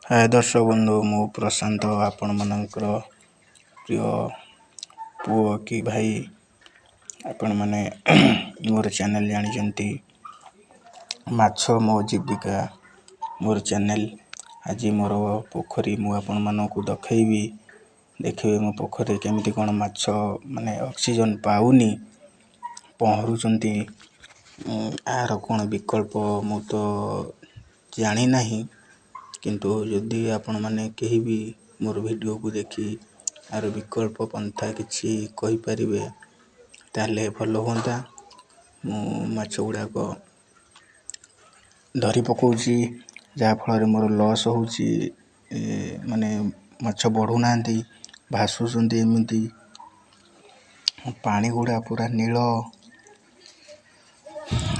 हाय दर्शक बंधु मु प्रशांत आपण मानकर प्रिय पुओ कि भाई आपण माने मोर चैनल जानी माछ मो जीविका मोर चैनल आज मोर पोखरी मु आपण मानकु देखैबी देखिबे मो पोखरी केमिति कोन माछ माने ऑक्सीजन पाउनी पहरुचंती आर कोन विकल्प मु तो जानी नाही किंतु यदि आपण माने केही भी मोर वीडियो को देखि आर विकल्प पंथा किछि कहि परिबे ताले भलो होंता मु माछ गुडा को धरी पकोची जा फल रे मोर लॉस होची माने माछ बढ़ू नांती भासुचंती एमिति पानी गुडा पूरा नील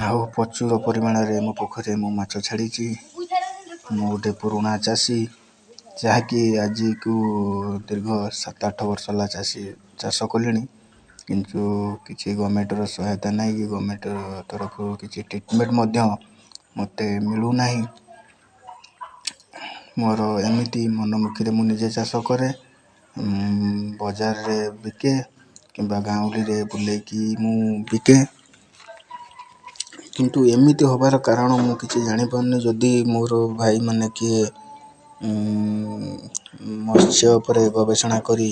आउ प्रचुर परिमाण रे मो पोखरे मु माछ छाड़ीची मु गोटे पुराना चाषी जहाँकि आज को दीर्घ 7-8 वर्ष ला चाष कलिनी किंतु किछि गवर्नमेंट रो सहायता नाही कि गवर्नमेंट तरफ किछि ट्रीटमेंट मध्य मते मिलू नाही मोर एमिति मनमुखी रे मु निजे चाष करे बाजार रे बिके किबा गाउली रे बुले कि मु बिके किंतु एमिति होबार कारण मु किछि जानि पन्ने जदि मोर भाई माने कि मत्स्य ଉପରେ गवेषणा करी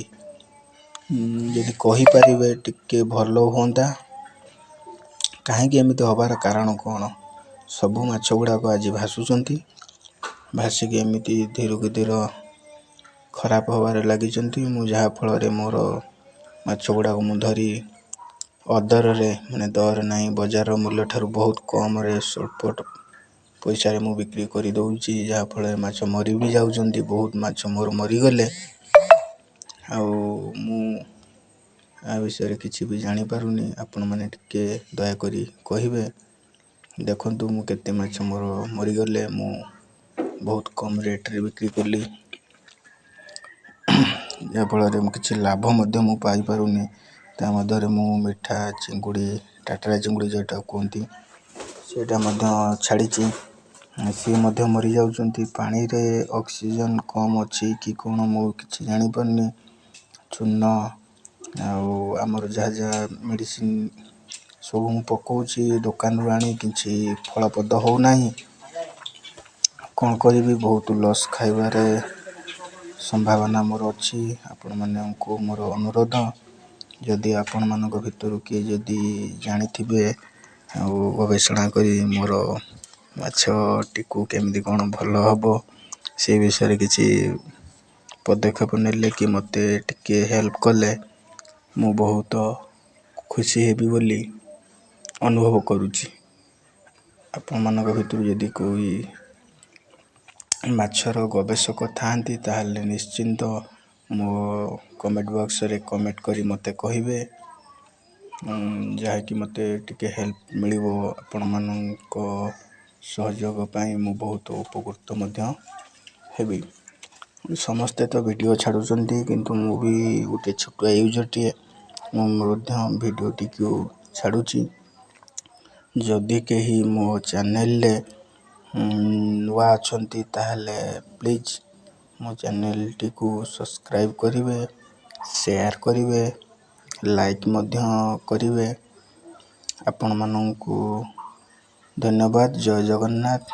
यदि कहि परिबे टिके भलो होंदा काहे कि एमिति होबार कारण कोन सब माछ गुडा को आज भासुचंती भासी के एमिति धीरे धीरे खराब होबार लागि चंती मु जहा फल रे मोर माछ गुडा को मु धरी अदर रे माने दर नाही बाजार मूल्य ठारू बहुत कम रे स्वल्प पैसा रे मु बिक्री करी दउची जहा फल माछ मरी भी जाउचंती बहुत माछ मोर मरी गले आ मु आ विषय रे किछि भी जानि पारुनी आपण माने टिके दया करी कहिबे देखंतु मु केते माछ मोर मरी गले मु बहुत कम रेट रे बिक्री करली या फल रे किछि लाभ मध्य मु पाई पारुनी ता मध्य रे मु मिठा चिंगुडी टाटरा चिंगुडी जेटा कोंती सेटा मध्य छाड़ीची सी मध्य मरी जाउचंती पानी रे ऑक्सीजन कम अछि कि कोन मु किछि जानि पन्नी चूना आ हमर जा मेडिसिन सब मु पकोची दुकान रो आनी किछि फलपद हो नाही कोन करिबी बहुत लॉस खाइबारे संभावना मोर अछि आपण माने को मोर अनुरोध जदि आपण मानक भितर के जदि जानि थिबे आ गवेषणा करी मोर माछ टिकु केमिति कोन भलो हबो से विषय रे किछि पदक्षेप नेले कि मते टिके हेल्प कले मु बहुत खुशी हेबी बोली अनुभव करूची आपण मानक भितर यदि कोई माछर गवेषक थांती ताहले निश्चिंत मो कमेंट बॉक्स रे कमेंट करी मते कहिबे जहा कि मते टिके हेल्प मिलिबो आपण मानक सहयोग पाई मु बहुत उपकृत मध्य हेबी समस्ते तो वीडियो छाडुचंती किंतु मु भी उटे छोटुआ यूजर टी मु मध्य वीडियो टिकु छाडुची जदि केही मो चैनल ले नुआ अछंती ताहले प्लीज मो चैनल टी को सब्सक्राइब करिवे शेयर करिवे लाइक मध्य करिवे आपण माननकु धन्यवाद जय जगन्नाथ।